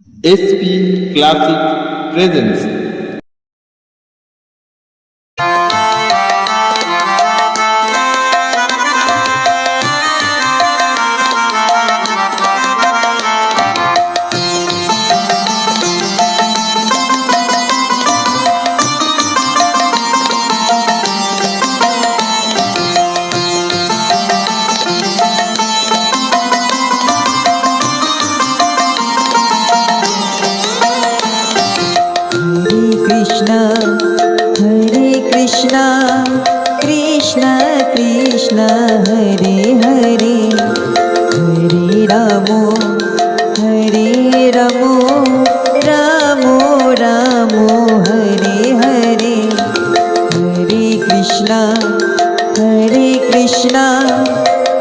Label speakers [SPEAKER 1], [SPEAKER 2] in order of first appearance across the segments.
[SPEAKER 1] SP Classic presents
[SPEAKER 2] Krishna Krishna Hare Hare Hare रामो रामो रामो हरे हरे हरे कृष्ण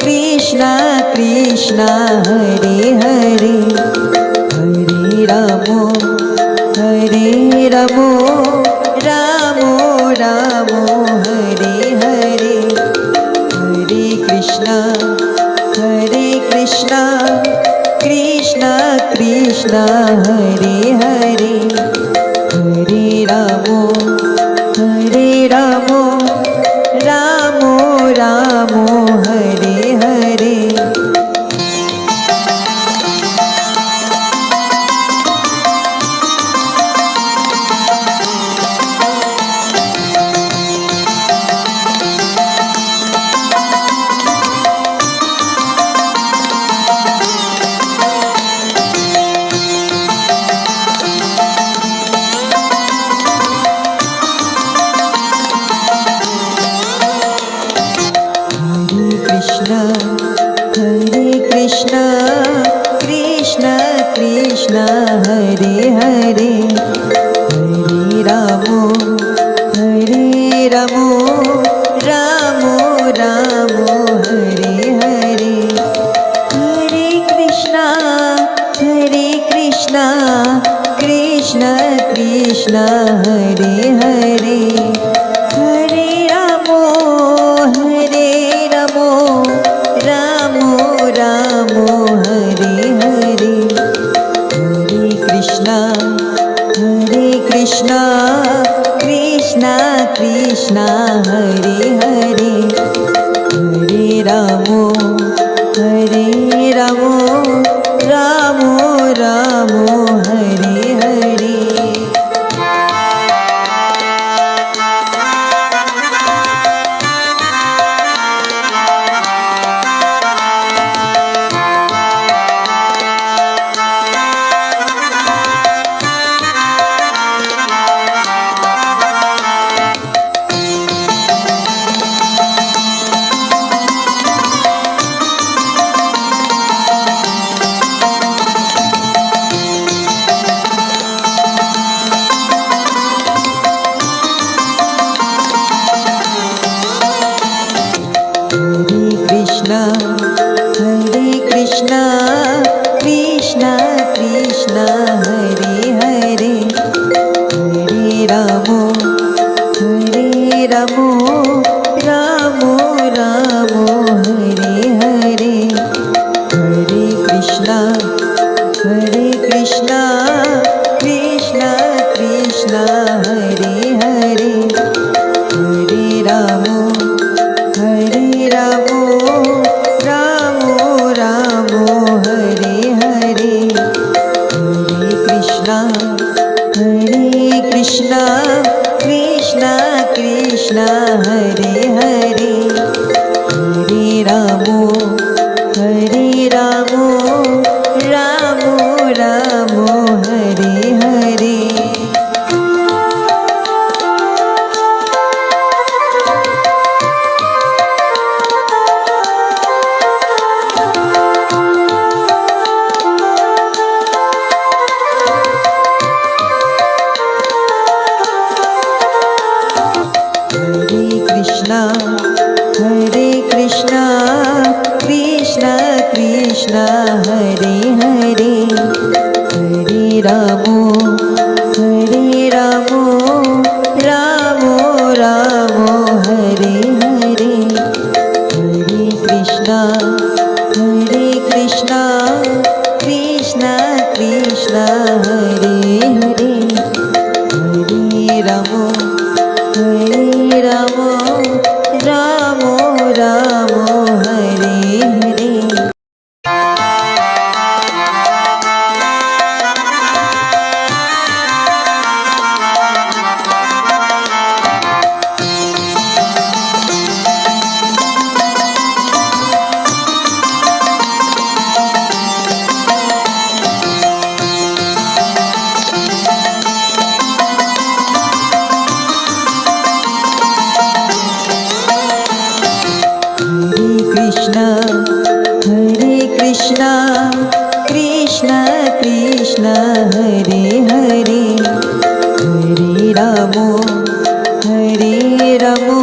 [SPEAKER 2] कृष्ण कृष्ण हरे हरे हरे रामो रामो रामो हरे हरे हरे कृष्ण कृष्ण कृष्ण हरे हरे हरे रामो रामो हरे हरे। कृष्ण कृष्ण हरे हरे हरे रामो रामो हरे हरे हरे कृष्ण कृष्ण कृष्ण हरे हरे हरे रामो रामो हरे हरे हरे कृष्ण कृष्ण हरे हरे हरे रामो रामो हरे हरे। कृष्ण कृष्ण हरे हरे हरे रामो रामो हरे हरे हरे कृष्ण कृष्ण हरे हरे हरे रामो रामो हरे हरे हरे कृष्ण कृष्ण हरे हरे हरे रामो रामो हरे हरे। कृष्ण हरे हरे हरे रामो रामो हरे हरे हरे कृष्ण कृष्ण हरे हरे हरे रामो रामो रामो हरे हरे हरे कृष्णा कृष्ण कृष्ण हरे हरे हरे रामो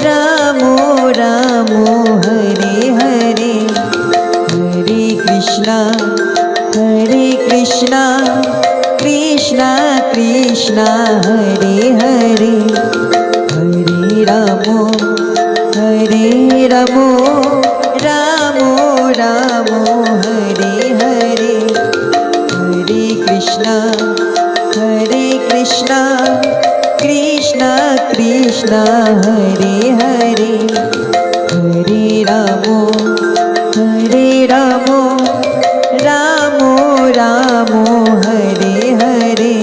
[SPEAKER 2] रामो रामो हरे हरे हरे कृष्णा कृष्ण कृष्ण हरे हरे हरे रामो रामो रामो हरे हरे हरे कृष्णा कृष्ण कृष्ण हरे हरे हरे रामो रामो हरे हरे हरे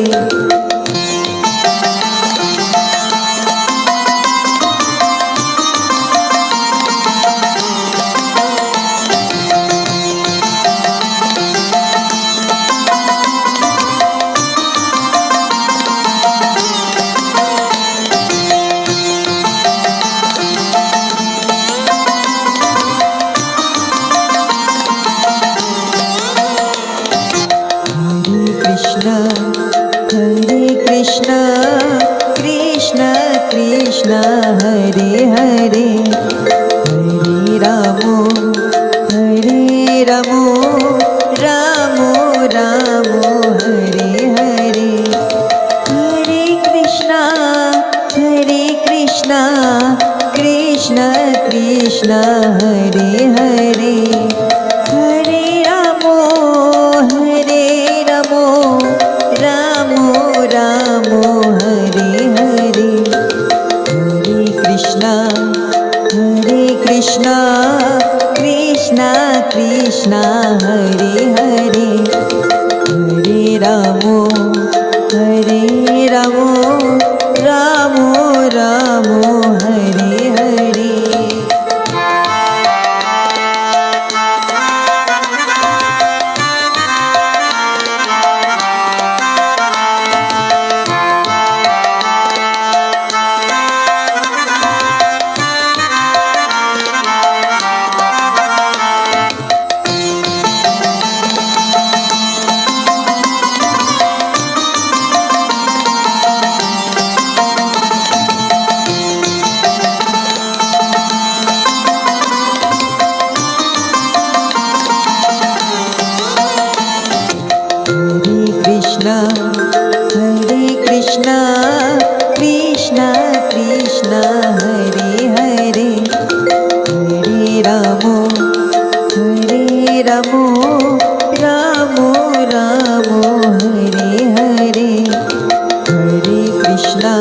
[SPEAKER 2] कृष्ण कृष्ण कृष्ण हरे हरे हरे रामो रामो हरे हरे हरे कृष्ण कृष्ण कृष्ण हरे हरे हरे रामो रामो हरे हरे हरे कृष्ण कृष्ण कृष्ण हरे हरे हरे रामो रामो हरे हरे हरे कृष्णा कृष्ण कृष्ण हरे हरे हरे रामो रामो हरे हरे हरे कृष्णा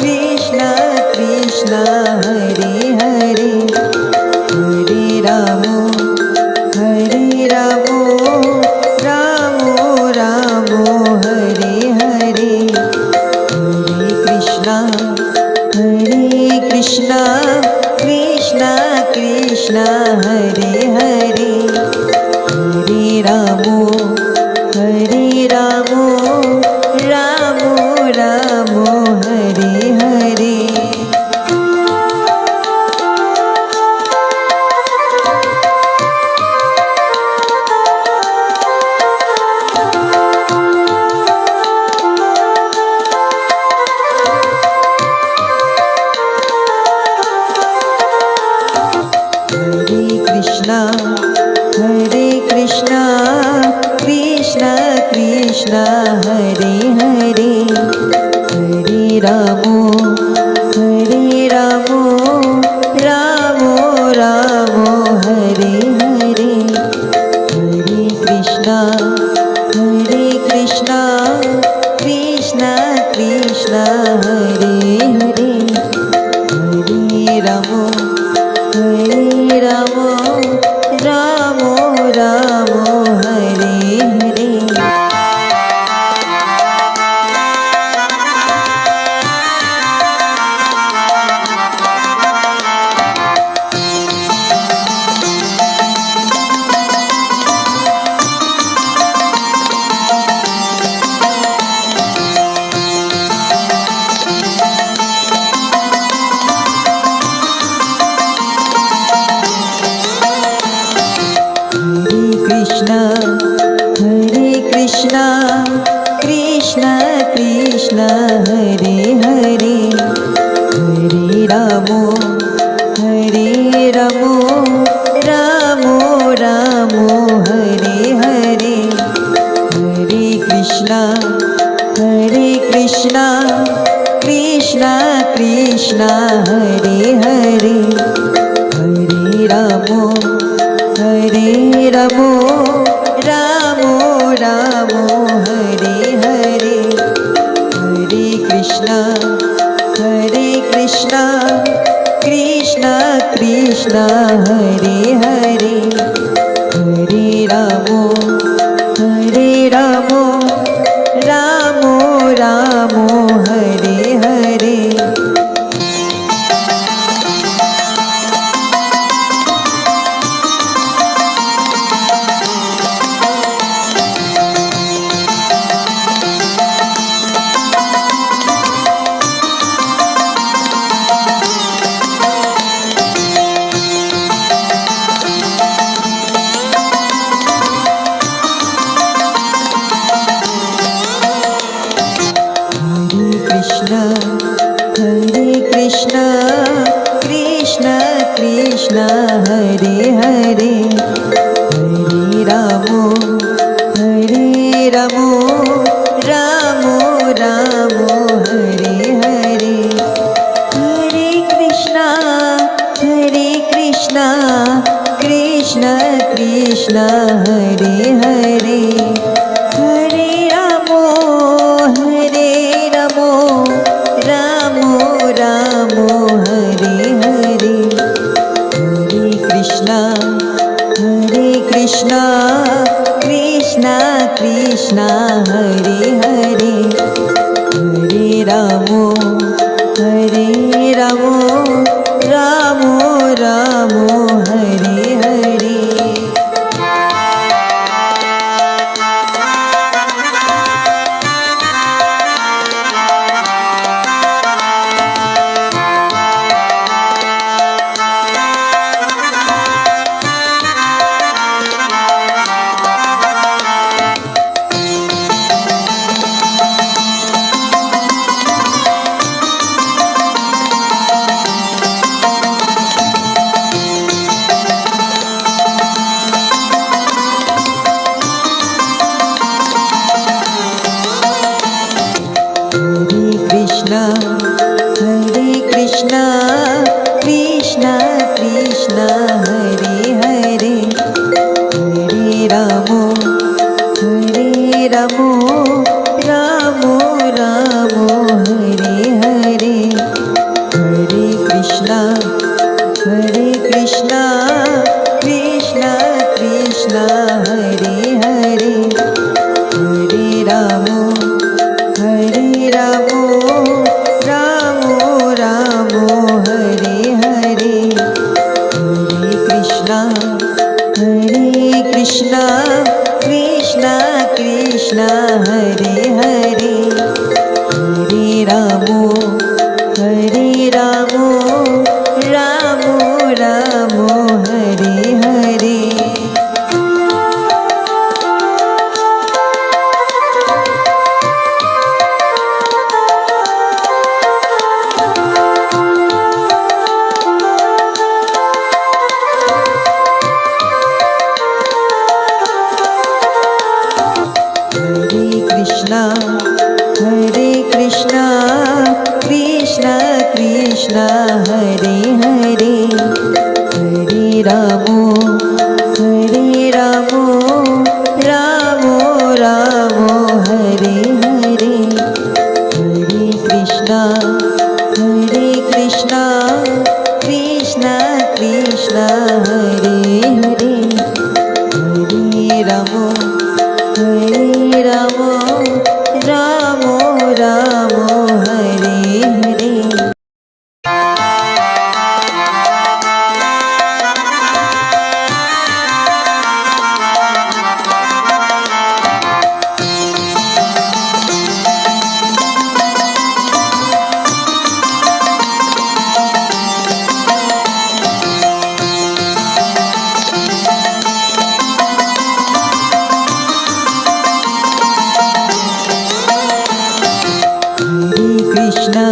[SPEAKER 2] कृष्ण कृष्ण हरे हरे हरे रामो रामो हरे हरे हरे कृष्णा कृष्ण हरे हरे हरे रामो रामो हरे हरे कृष्ण हरे हरे हरे रामो रामो Hare Hare Hare Hare Krishna, Krishna Krishna Hare Hare, Hare Ramo, Hare Ramo, Ramo Ramo Hare Hare. Hare Krishna, Krishna Krishna Hare Hare, Hare Ramo, Hare Ramo, Ramo Ramo Hare Hare, Hare Krishna, Krishna Krishna Hare Hare, Hare Ramo, Ramo Ramo Ramo Hare Hare, Hare Krishna, Krishna Krishna Hare Hare, Hare Ramo, Ramo Ramo Hare Hare. Krishna, Krishna Krishna Hare Hare, Hare Ramo, Ramo Ramo Hare Hare, Hare Krishna, Krishna Krishna Hare Hare, Hare Ramo, Ramo Ramo Hare Hare, Hare Krishna, Krishna Krishna Hare Hare, Hare Ramo, Ramo Ramo Hare Hare. Krishna Krishna Hare Hare, Hare Ramo, Ramo Ramo Hare Hare, Hare Krishna, Krishna Krishna Hare Hare, Hare Ramo, Ramo Ramo Hare Hare, Hare Krishna, Krishna Krishna Hare Hare, Hare Ramo, Ramo Ramo Hare Hare. Krishna Hare Hare, Hare Ramo, Ramo Hare Hare Hare Krishna Krishna Krishna Hare Hare Hare रामो रामो रामो हरे हरे कृष्णा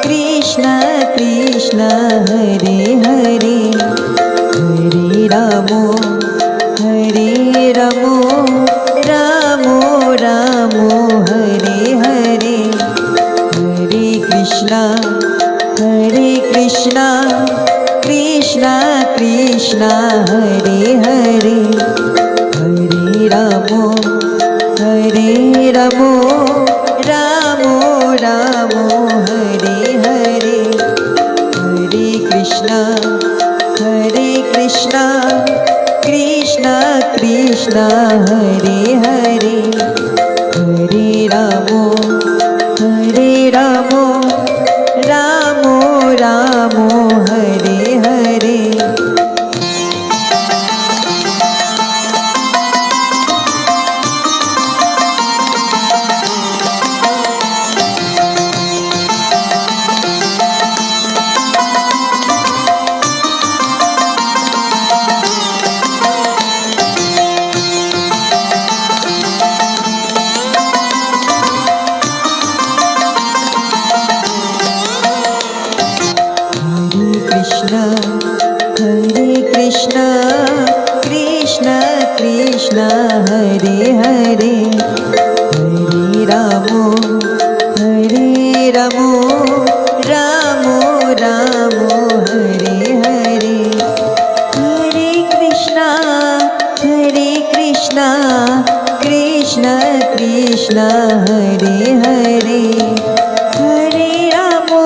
[SPEAKER 2] कृष्णा कृष्णा हरे हरे हरे रामो रामो रामो हरे हरे हरे कृष्णा कृष्णा कृष्णा हरे हरे हरे रामो रामो रामो हरे हरे हरे कृष्णा कृष्णा हरे हरे हरे रामो रामो हरे हरे कृष्णा हरे हरे हरे रामो रामो हरे हरे हरे कृष्णा कृष्णा हरे हरे हरे रामो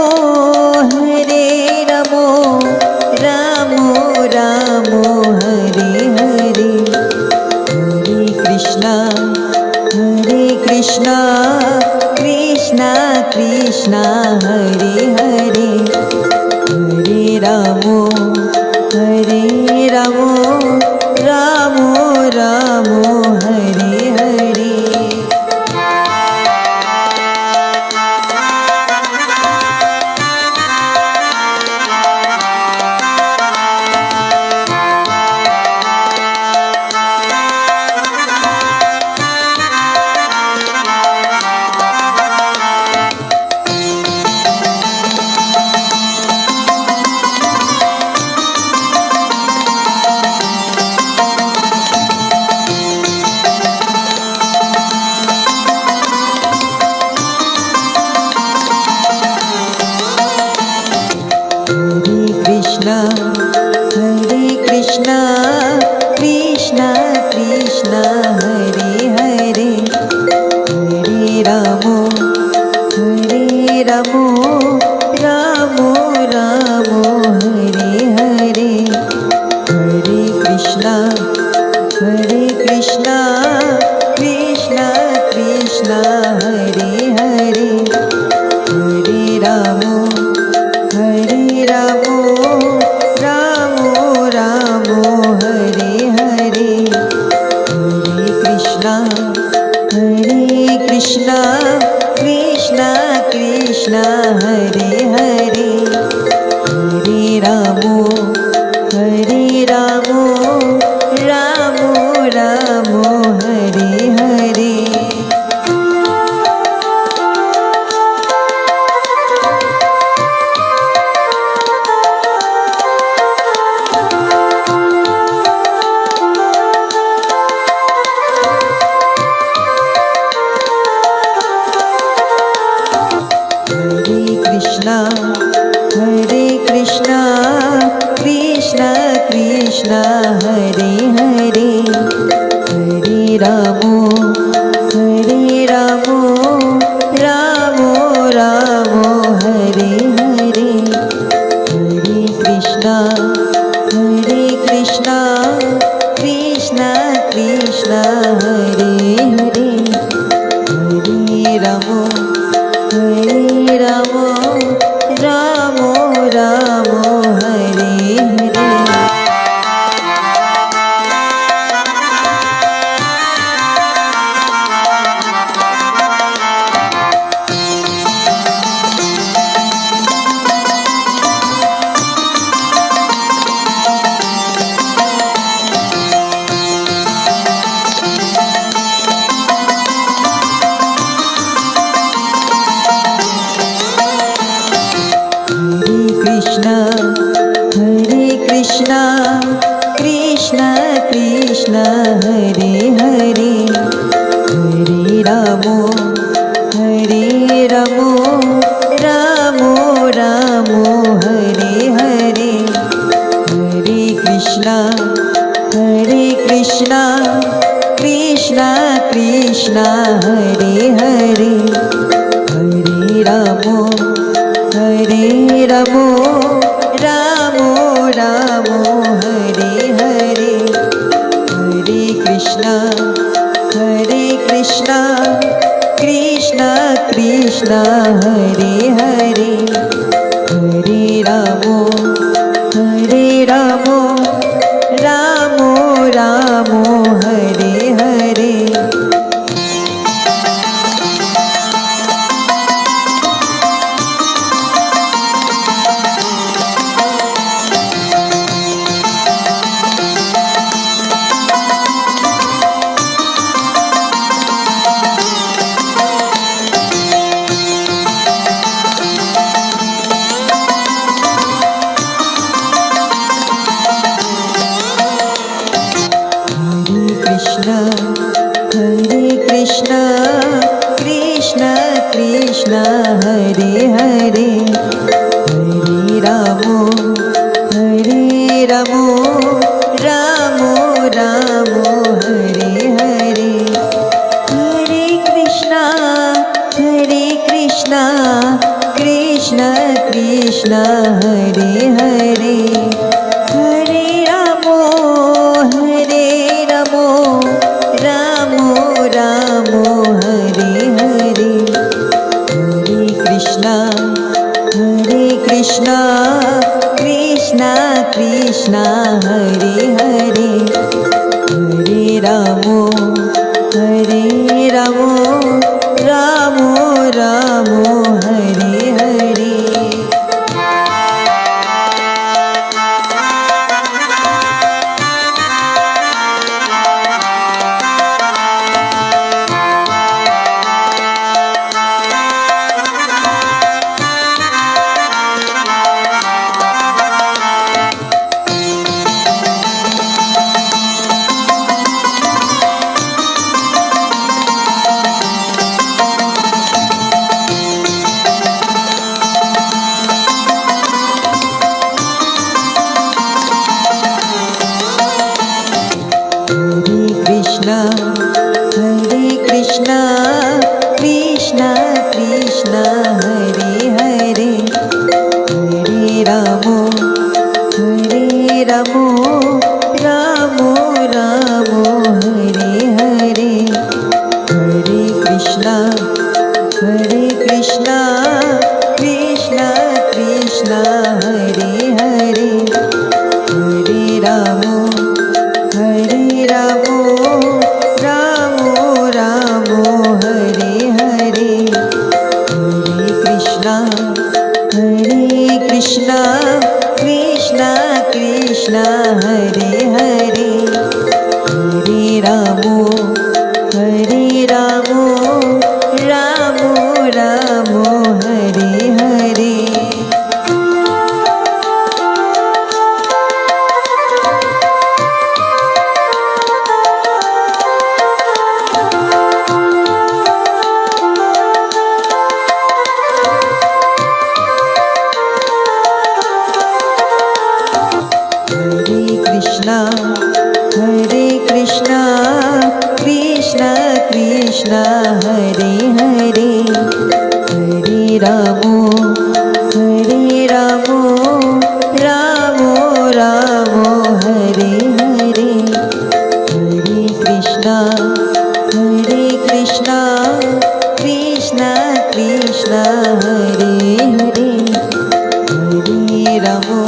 [SPEAKER 2] रामो हरे हरे हरे कृष्णा कृष्णा हरे हरे हरे रामो रामो हरे हरे कृष्णा हरे हरे हरे रामो रामो हरे हरे हरे कृष्णा कृष्णा हरे हरे हरे रामो रामो हरे हरे हरे कृष्णा कृष्णा हरे हरे हरे रामो रामो Hare Hare Krishna Hare Hare Hare Krishna Krishna Hare Hare Hare Ram Ram Ram Hare Hare Krishna Krishna Krishna Hare Hare Hare Ram Ram Ram Hare Hare Hare Krishna Krishna Krishna Hare Hare Hare Ram Ram Hare Hare Hare Krishna Krishna Krishna Hare Hare Hare Ram Ram Hare Hare Krishna Krishna Hare Hare Hare Ram Ram Hare Hare Hare Krishna Krishna Krishna Hare Hare Hare Ram Ram Hare Hare Hare Krishna Krishna Krishna Hare Hare Hare Ram Ram Hare Hare Krishna Krishna Krishna Hare Hare Hare Ram Ram Hare Hare Hare Krishna Krishna Hare Hare Hare Ram Ram Hare Hare Hare Krishna Krishna Hare Hare Hare Ram Ram Hare Hare Krishna Krishna Hare Hare Hare Ram Ram Hare Hare Hare Krishna, Krishna Krishna, Hare Hare, Hare Rama,